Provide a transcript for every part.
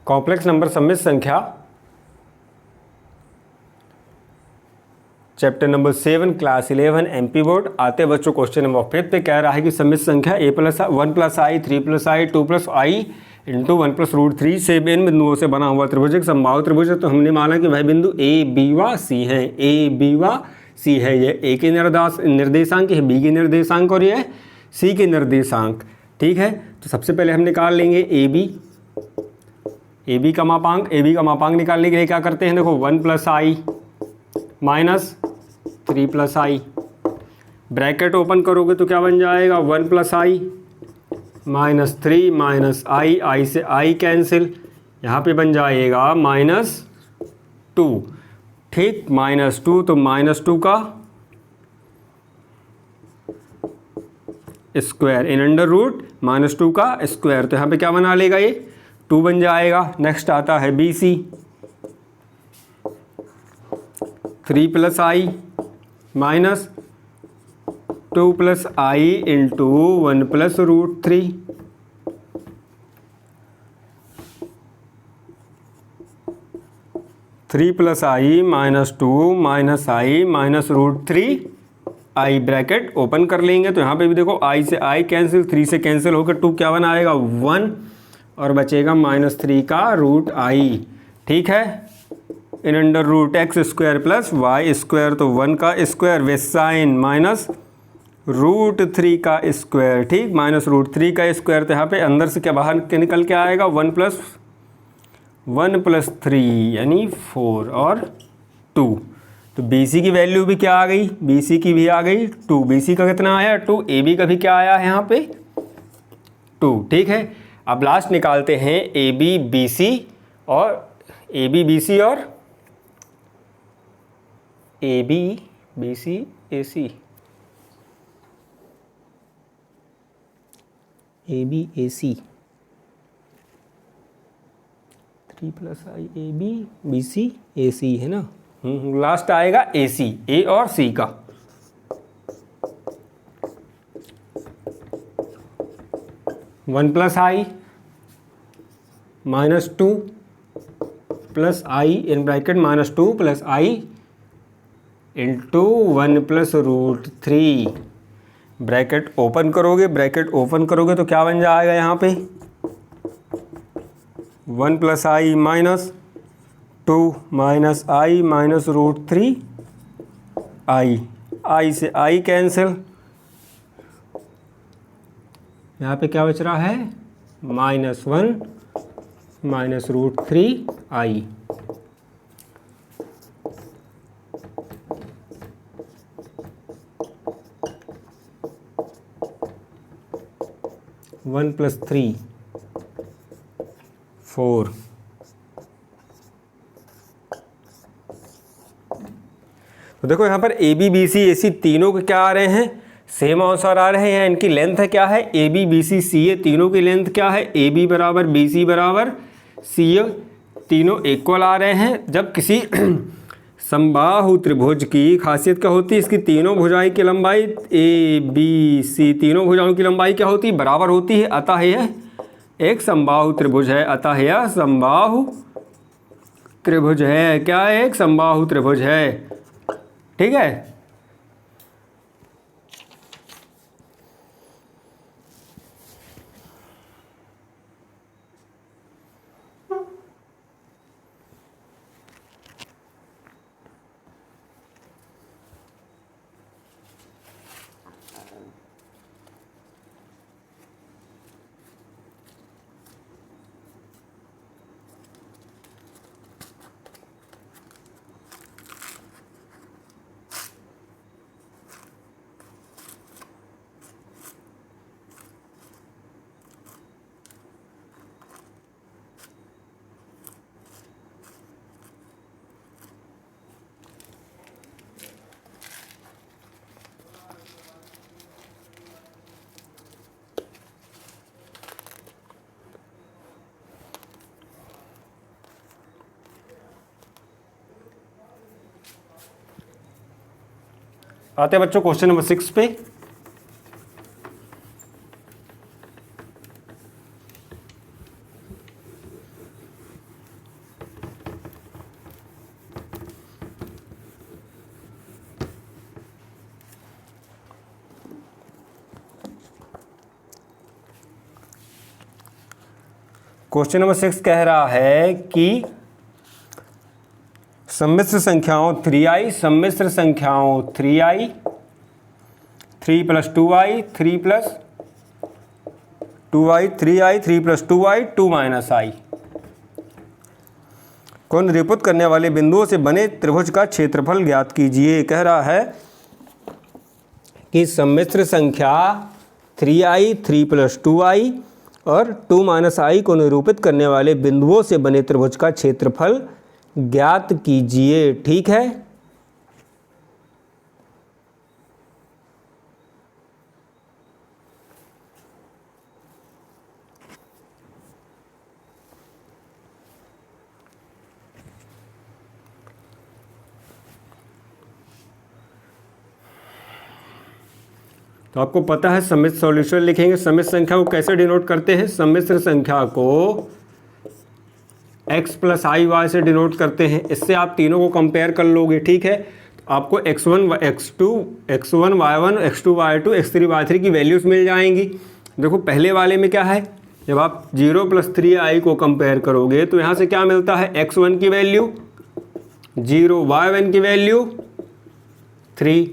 Complex number सम्मिश्र संख्या chapter number 7 class 11 MP board. आते बच्चों क्वेश्चन नंबर 5 पे कह रहा है कि सम्मिश्र संख्या a + 1 + i 3 + i 2 + i into 1 + √3 से इन बिंदुओं से बना हुआ त्रिभुज एक समबाहु त्रिभुज है। तो हमने माना कि वह बिंदु a b व c है, a b व c है। ये a के निर्देशांक है, b के निर्देशांक और ये c के निर्देशांक। ठीक है, तो सबसे पहले हम निकाल लेंगे ए बी का मापांक निकालने के लिए क्या करते हैं, देखो 1 + i minus 3 + i, bracket open करोगे तो क्या बन जाएगा 1 + i माइनस 3 माइनस i से i कैंसिल, यहाँ पे बन जाएगा -2। ठीक, -2 तो -2 का स्क्वायर इन अंडर रूट -2 का स्क्वायर, तो यहाँ पे क्या बना लेगा ये 2 बन जाएगा। नेक्स्ट आता है B C, 3 + i minus 2 + i into 1 + √3। Three plus i minus 2 minus i minus √3 i, bracket open कर लेंगे तो यहाँ पे भी देखो i से i कैंसिल, 3 से कैंसिल होकर 2 क्या बना आएगा 1 और बचेगा -3 का √i। ठीक है, in under root x² + y², तो 1 का स्क्वायर वे साइन -√3 का स्क्वायर। ठीक, -√3 का स्क्वायर, तो यहाँ पे अंदर से क्या बाहर के निकल के आएगा 1 + 3 यानी 4 और 2। तो BC की वैल्यू भी क्या आ गई, BC की भी आ गई 2। BC का कितना आया 2, AB का भी क्या आया है यहाँ पे 2। ठीक है, अब लास्ट निकालते हैं AB BC और AB BC और AB BC AC, AB AC 3 + i AB BC AC है ना। लास्ट आएगा AC, A और C का। One plus I -2 + i in bracket -2 + i into 1 + √3, bracket open करोगे तो क्या बन जाएगा यहाँ पे 1 + i minus 2 minus i minus √3 i से i कैंसिल, यहाँ पे क्या बच रहा है -1 माइनस √3 i। वन + 3 4। तो देखो यहाँ पर AB BC AC तीनों के क्या आ रहे हैं, सेम आंसर आ रहे हैं। इनकी लेंथ है क्या है AB BC CA, तीनों की लेंथ क्या है AB = BC = CA, तीनों इक्वल आ रहे हैं। जब किसी समबाहु त्रिभुज की खासियत क्या होती है, इसकी तीनों भुजाएं की लंबाई ABC, तीनों भुजाओं की लंबाई क्या होती है बराबर होती है, अतः यह एक समबाहु त्रिभुज है। अतः यह समबाहु त्रिभुज है। क्या एक समबाहु त्रिभुज है। ठीक है, आते हैं बच्चों क्वेश्चन नंबर 6 पे। क्वेश्चन नंबर 6 कह रहा है कि सम्मिश्र संख्याओं 3i, सम्मिश्र संख्याओं 3i, 3 + 2i, 3 + 2i, 3i, 3 + 2i, 2 - i को निरूपित करने वाले बिंदुओं से बने त्रिभुज का क्षेत्रफल ज्ञात कीजिए। कह रहा है कि सम्मिश्र संख्या 3i, 3 + 2i और 2 - i को निरूपित करने वाले बिंदुओं से बने त्रिभुज का क्षेत्रफल ज्ञात कीजिए। ठीक है, तो आपको पता है सम्मिश्र सॉल्यूशन लिखेंगे। सम्मिश्र संख्या को कैसे डिनोट करते हैं? सम्मिश्र संख्या को x + iy से डिनोट करते हैं। इससे आप तीनों को कंपेयर कर लोगे। ठीक है, तो आपको x1 x2 x1 y1 x2 y2 x3 y3 की वैल्यूज़ मिल जाएंगी। देखो पहले वाले में क्या है, जब आप 0 + 3i को कंपेयर करोगे तो यहाँ से क्या मिलता है, x1 की वैल्यू 0, y1 की वैल्यू 3।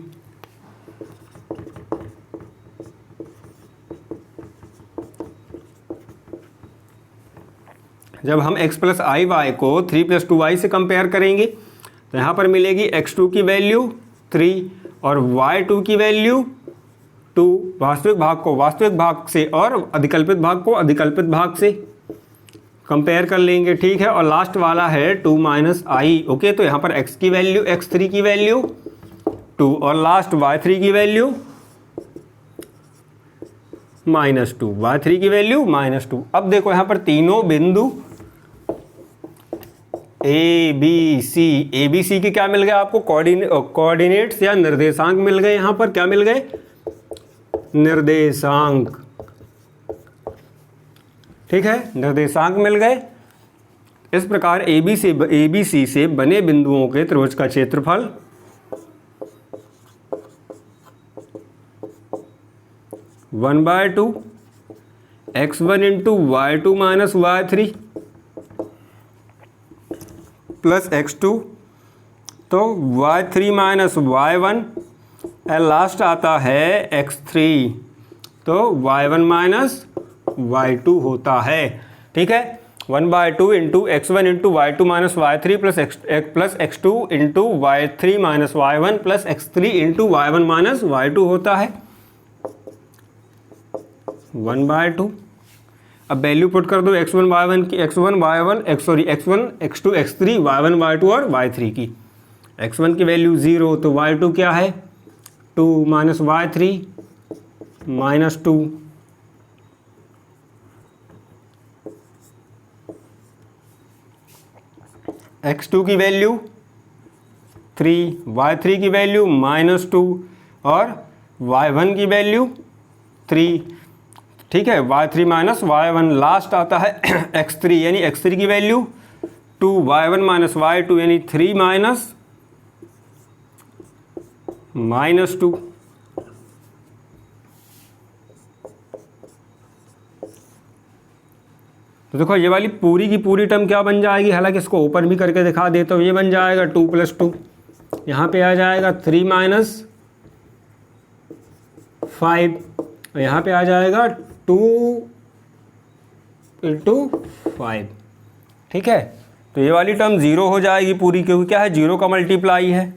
जब हम x + iy को 3 + 2i से कंपेयर करेंगे तो यहाँ पर मिलेगी x2 की वैल्यू 3 और y2 की वैल्यू 2। वास्तविक भाग को वास्तविक भाग से और अधिकल्पित भाग को अधिकल्पित भाग से कंपेयर कर लेंगे। ठीक है, और लास्ट वाला है 2 - i। ओके, तो यहाँ पर x की वैल्यू x3 की वैल्यू 2 और लास्ट y3 की वैल्यू -2, y3 की वैल्यू -2। अब देखो यहाँ पर तीनों बिंदु ए बी सी के क्या मिल गए आपको, कोऑर्डिनेट्स या निर्देशांक मिल गए। यहाँ पर क्या मिल गए, निर्देशांक। ठीक है, निर्देशांक मिल गए। इस प्रकार ए बी सी से बने बिंदुओं के त्रिभुज का क्षेत्रफल 1/2 x1 × y2 - y3 plus x2 तो y3 - y1 और लास्ट आता है x3 तो y1 - y2 होता है। ठीक है, 1/2 × x1 × y2 - y3 plus x2 × y3 - y1 plus x3 × y1 - y2 होता है 1/2। अब वैल्यू पुट कर दो x1 y1 की, x1 x2 x3 y1 y2 और y3 की। x1 की वैल्यू 0 तो y2 क्या है 2 - y3 -2। x2 की वैल्यू 3, y3 की वैल्यू -2 और y1 की वैल्यू 3। ठीक है, y3 - y1 लास्ट आता है x3 यानी x3 की वैल्यू 2, y1 - y2 यानी 3 -2। तो देखो ये वाली पूरी की पूरी टर्म क्या बन जाएगी, हालांकि इसको ओपन भी करके दिखा देता हूँ। ये बन जाएगा 2 + 2, यहाँ पे आ जाएगा 3 - 5, यहाँ पे आ जाएगा 2 × 5। ठीक है, तो ये वाली टर्म 0 हो जाएगी पूरी, क्योंकि क्या है 0 का मल्टीप्लाई है।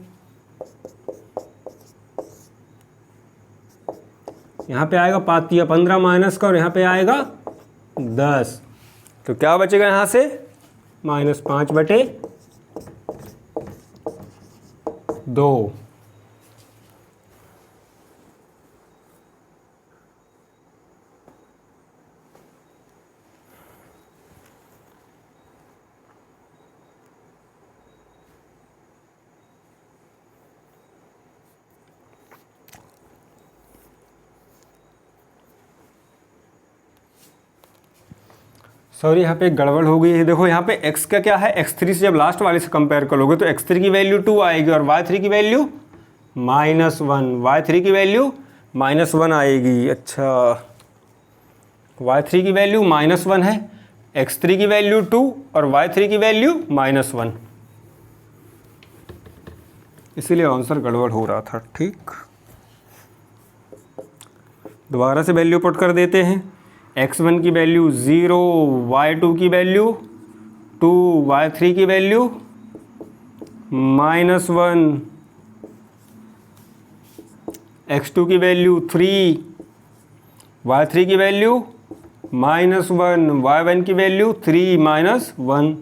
यहाँ पे आएगा 5 या 15 माइनस का और यहाँ पे आएगा 10, तो क्या बचेगा यहाँ से -5/2। सॉरी, यहाँ पे गड़बड़ हो गई है। देखो यहाँ पे x का क्या है, x3 से जब लास्ट वाले से कंपेयर करोगे तो x3 की वैल्यू 2 आएगी और y3 की वैल्यू -1, y3 की वैल्यू -1 आएगी। अच्छा, y3 की वैल्यू -1 है x3 की वैल्यू 2 और y3 की वैल्यू -1, इसीलिए आंसर गड़बड़ हो रहा था। ठीक, दोबारा से वैल्यू पुट कर देते हैं। x1 की वैल्यू 0, y2 की वैल्यू 2, y3 की वैल्यू -1, x2 की वैल्यू 3, y3 की वैल्यू -1, y1 की वैल्यू 3 -1,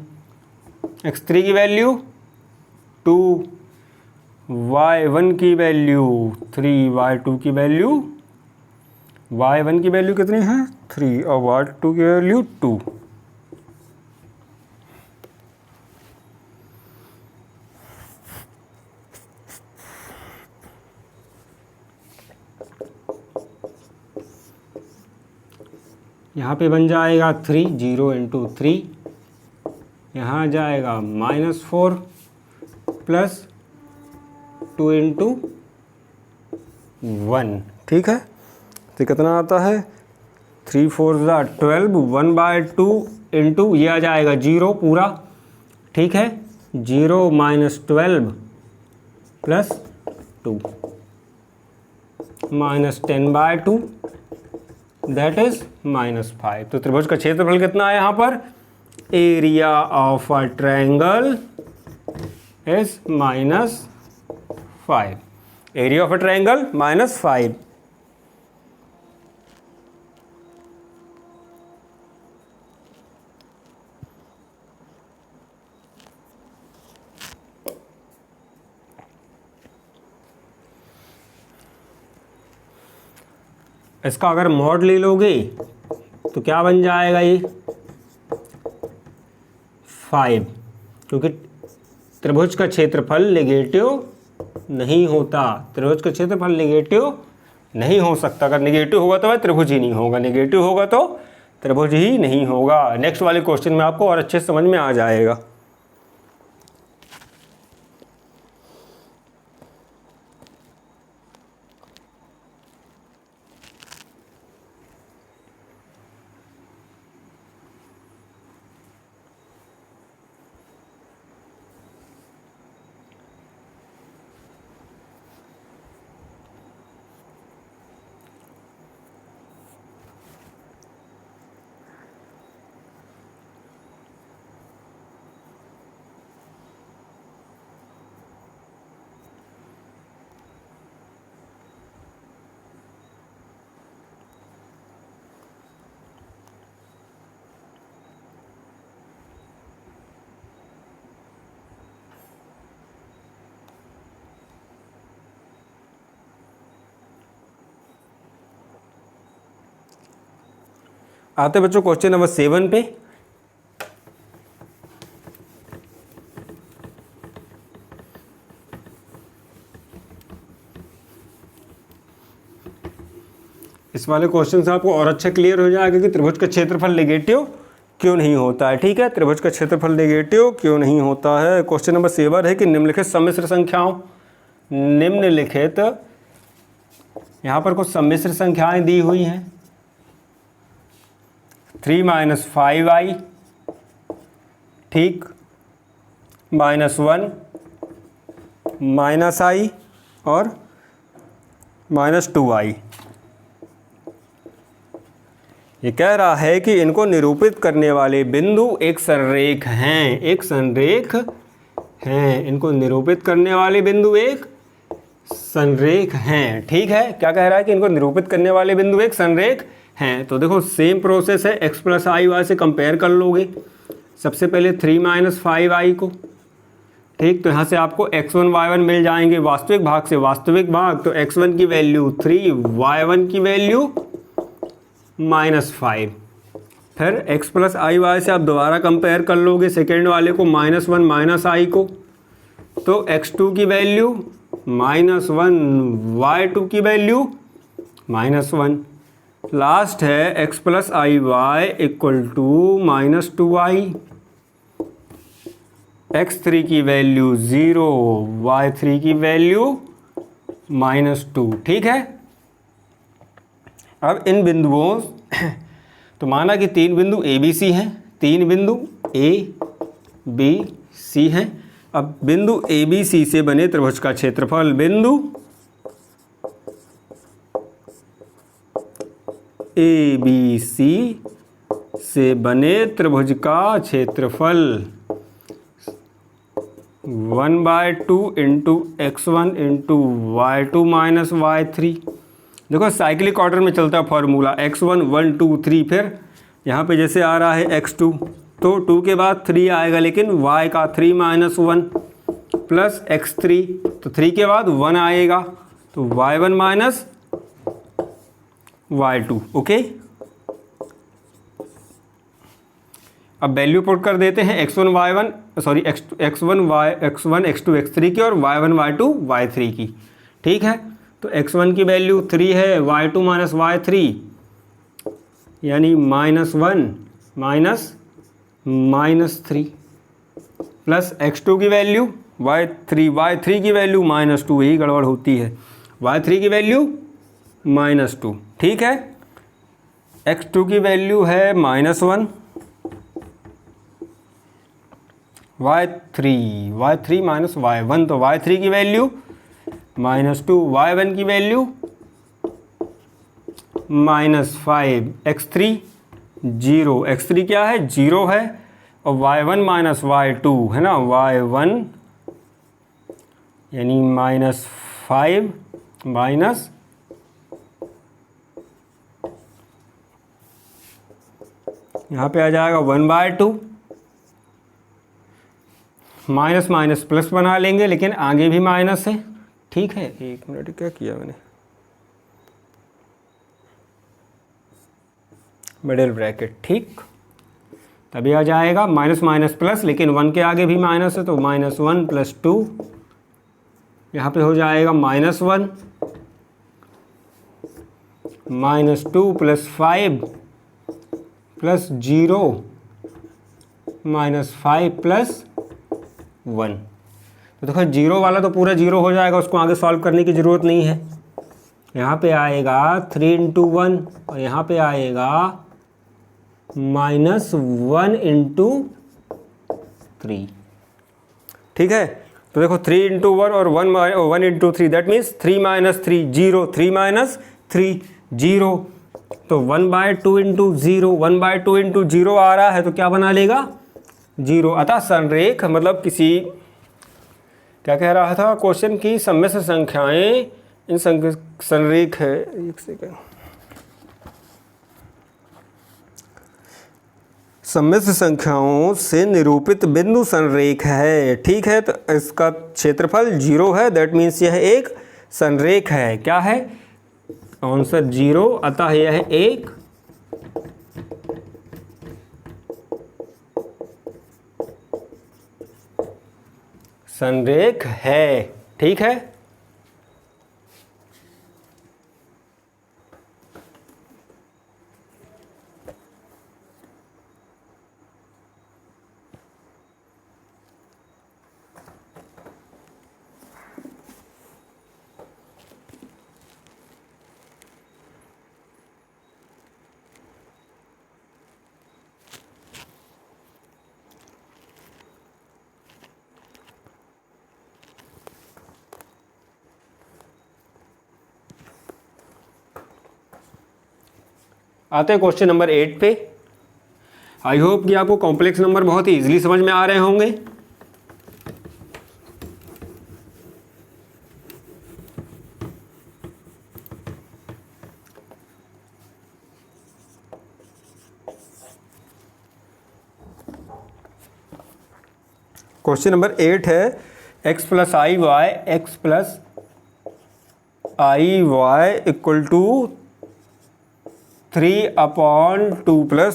x3 की वैल्यू 2, y1 की वैल्यू 3, y2 की वैल्यू, y1 की वैल्यू कितनी है 3 और y2 की वैल्यू 2। यहाँ पे बन जाएगा 3, 0 × 3, यहाँ जाएगा -4 प्लस 2 × 1। ठीक है, तो कितना आता है 3 4 12, 1/2 इंटू ये आ जाएगा 0 पूरा। ठीक है, 0 - 12 प्लस 2 -10/2 दैट इज -5। तो त्रिभुज का क्षेत्रफल कितना है यहाँ पर, area of a triangle is -5, area of a triangle -5। इसका अगर मॉड ले लोगे तो क्या बन जाएगा ये 5, क्योंकि त्रिभुज का क्षेत्रफल नेगेटिव नहीं होता, त्रिभुज का क्षेत्रफल नेगेटिव नहीं हो सकता। अगर नेगेटिव होगा तो वह त्रिभुज ही नहीं होगा, नेगेटिव होगा तो त्रिभुज ही नहीं होगा। नेक्स्ट वाले क्वेश्चन में आपको और अच्छे से समझ में आ जाएगा। आते बच्चों क्वेश्चन नंबर 7 पे। इस वाले क्वेश्चन से आपको और अच्छा क्लियर हो जाएगा कि त्रिभुज का क्षेत्रफल नेगेटिव क्यों नहीं होता है। ठीक है, त्रिभुज का क्षेत्रफल नेगेटिव क्यों नहीं होता है। क्वेश्चन नंबर 7 है कि निम्नलिखित सम्मिश्र संख्याओं, निम्नलिखित यहाँ पर कुछ सम्मिश्र संख्याएं दी हुई हैं 3 - 5i, ठीक, -1 -i और -2i। ये कह रहा है कि इनको निरूपित करने वाले बिंदु एक संरेख हैं, एक संरेख हैं, इनको निरूपित करने वाले बिंदु एक संरेख हैं। ठीक है, क्या कह रहा है कि इनको निरूपित करने वाले बिंदु एक संरेख हैं। तो देखो सेम प्रोसेस है, x + i से कंपेयर कर लोगे। सबसे पहले 3 - 5i को, ठीक, तो यहाँ से आपको x1 y1 मिल जाएंगे वास्तविक भाग से वास्तविक भाग। तो x1 की वैल्यू 3, y1 की वैल्यू -5। फिर x + i से आप दोबारा कंपेयर कर लोगे सेकेंड वाले को, -1 - i को, तो x2 की वैल्यू -1, y2 की वैल्यू -1। लास्ट है x + iy = -2i, x3 की वैल्यू 0, y3 की वैल्यू -2। ठीक है, अब इन बिंदुओं तो माना कि 3 बिंदु ABC हैं, 3 बिंदु ए बी सी हैं। अब बिंदु ए बी सी से बने त्रिभुज का क्षेत्रफल, बिंदु ए बी सी से बने त्रिभुज का क्षेत्रफल 1/2 into x1 into y2 minus y3। देखो साइक्लिक ऑर्डर में चलता है फॉर्मूला, x1 1 2 3, फिर यहाँ पे जैसे आ रहा है x2 तो 2 के बाद 3 आएगा, लेकिन y का 3 माइनस 1 प्लस x3 तो 3 के बाद 1 आएगा तो y1 माइनस y2। ओके, अब वैल्यू पुट कर देते हैं x1 x2 x3 की और y1 y2 y3 की। ठीक है, तो x1 की वैल्यू 3 है, y2 माइनस y3 यानी -1 -3 प्लस x2 की वैल्यू y3 की वैल्यू -2, यही गड़बड़ होती है, y3 की वैल्यू -2। ठीक है, x2 की वैल्यू है -1, y3 माइनस y1 तो y3 की वैल्यू -2, y1 की वैल्यू -5, x3 0, x3 क्या है 0 है और y1 माइनस y2 है ना, y1 यानी -5 माइनस यहाँ पे आ जाएगा 1/2, माइनस माइनस प्लस बना लेंगे लेकिन आगे भी माइनस है। ठीक है, 1 मिनट, क्या किया मैंने, मिडिल ब्रैकेट, ठीक, तभी आ जाएगा माइनस माइनस प्लस, लेकिन 1 के आगे भी माइनस है तो -1 + 2, यहाँ पे हो जाएगा -1 -2 + 5 + 0 -5 + 1। तो देखो 0 वाला तो पूरा 0 हो जाएगा, उसको आगे सॉल्व करने की ज़रूरत नहीं है। यहाँ पे आएगा 3 × 1 और यहाँ पे आएगा -1 × 3। ठीक है, तो देखो 3 × 1 और 1 × 3 दैट मीन्स 3 - 3 0, 3 - 3 0, तो 1/2 × 0, 1/2 × 0 आ रहा है तो क्या बना लेगा 0। अतः संरेख मतलब किसी, क्या कह रहा था क्वेश्चन की, सम्मिश्र संख्याएं इन संरेख है, एक सेकंड, सम्मिश्र संख्याओं से निरूपित बिंदु संरेख है। ठीक है, तो इसका क्षेत्रफल 0 है, दैट मीन्स यह एक संरेख है। क्या है, आंसर 0, अतः यह एक संरेख है। ठीक है, आते हैं क्वेश्चन नंबर 8 पे। आई होप कि आपको कॉम्प्लेक्स नंबर बहुत ही इजीली समझ में आ रहे होंगे। क्वेश्चन नंबर 8 है x + iy = 3/2 +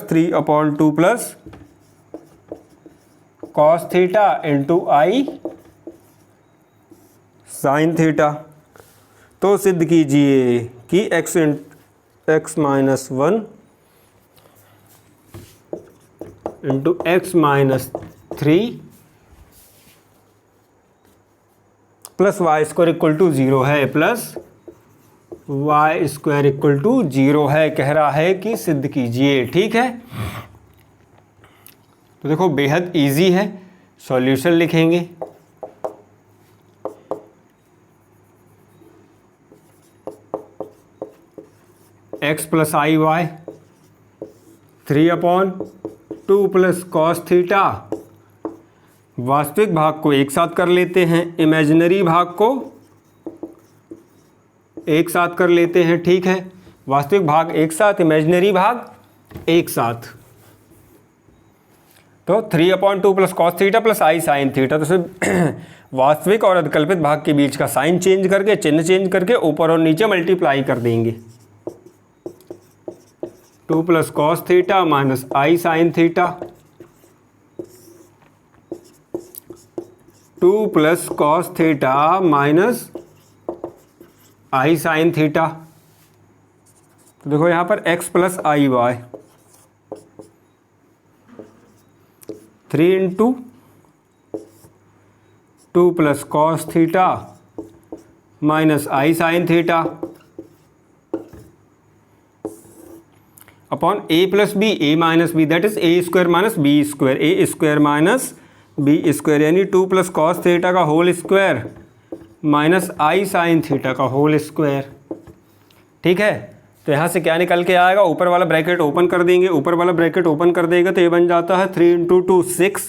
3/2 + cos θ × i sin θ। तो सिद्ध कीजिए कि x - 1 × x - 3 + y² = 0 है, प्लस y² = 0 है, कह रहा है कि सिद्ध कीजिए। ठीक है, तो देखो बेहद इजी है, सॉल्यूशन लिखेंगे। x plus i Y 3/2 plus cos theta. वास्तविक भाग को एक साथ कर लेते हैं, इमेजिनरी भाग को एक साथ कर लेते हैं, ठीक है। वास्तविक भाग एक साथ, इमेजिनरी भाग एक साथ। तो 3/2 प्लस कॉस थीटा प्लस आई साइन थीटा। तो सिर्फ वास्तविक और अधिकल्पित भाग के बीच का साइन चेंज करके, चिन्ह चेंज करके ऊपर और नीचे मल्टीप्लाई कर देंगे। 2 plus cos theta minus i sine theta, 2 plus cos theta minus i sine theta. तो देखो यहाँ पर x plus i y 3 into 2 plus cos theta minus i sine theta upon a plus b, a minus b, that is a square minus b square, a square minus b square, यानी 2 plus cos theta का whole square minus i sine theta का whole square, ठीक है। तो यहाँ से क्या निकल के आएगा, ऊपर वाला ब्रैकेट ओपन कर देंगे, ऊपर वाला ब्रैकेट ओपन कर देगा तो ये बन जाता है 3 into 2 6,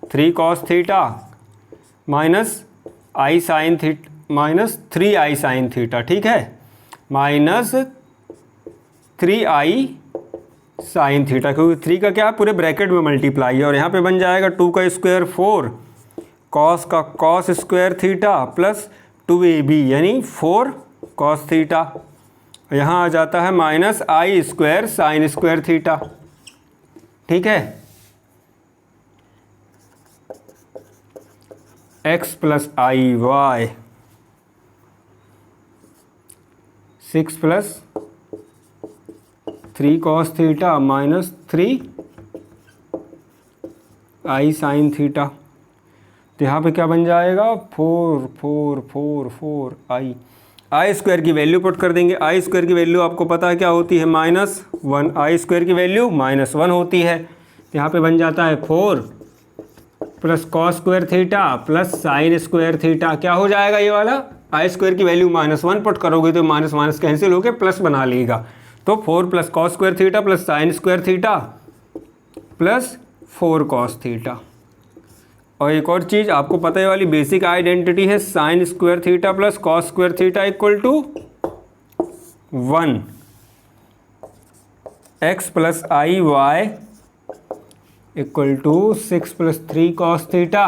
3 cos theta minus i sine theta minus 3 i sine theta, ठीक है, माइनस 3 आई साइन थीटा, क्योंकि 3 का क्या है पूरे ब्रैकेट में मल्टीप्लाई है। और यहाँ पे बन जाएगा 2 का स्क्वायर 4, कॉस का cos square theta plus 2ab यानी 4 कॉस थीटा। यहाँ आ जाता है minus i square sine square theta, ठीक है। x plus i y 6 plus 3 cos theta minus 3 i sine theta. तो यहाँ पे क्या बन जाएगा 4 4 4 4 आई स्क्वायर की वैल्यू पुट कर देंगे। आई स्क्वायर की वैल्यू आपको पता है क्या होती है, -1। आई स्क्वायर की वैल्यू -1 होती है। तो यहाँ पे बन जाता है 4 plus cos square theta plus sine square theta. क्या हो जाएगा ये वाला, आई स्क्वायर की वैल्यू -1 पुट करोगे तो माइनस माइनस कैंसिल होकर प्लस बना लेगा। तो 4 plus cos square theta plus sine square theta plus 4 cos theta. और एक और चीज़ आपको पता है वाली बेसिक आइडेंटिटी है, sine square theta plus cos square theta equal to 1। x plus i Y equal to 6 plus 3 cos theta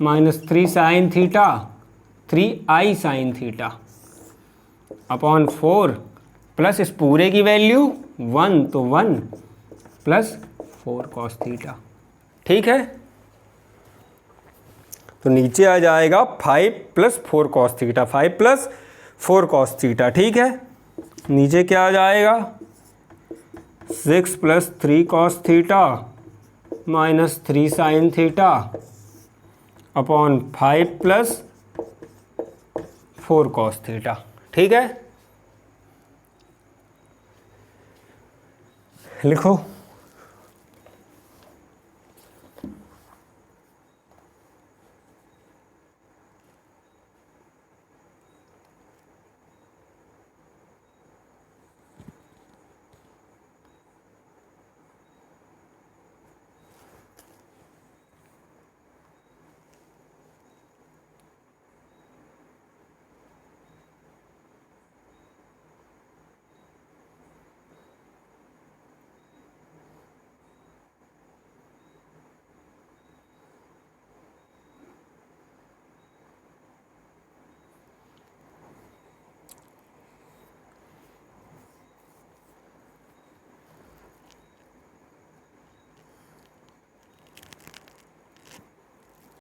minus 3 sine theta 3 i sine theta upon 4 plus इस पूरे की वैल्यू 1 तो 1 प्लस 4 कॉस थीटा, ठीक है। तो नीचे आ जाएगा 5 plus 4 cos theta, 5 plus 4 cos theta, ठीक है। नीचे क्या आ जाएगा 6 plus 3 cos theta minus 3 sine theta upon 5 plus 4 cos theta, ठीक है। लिखो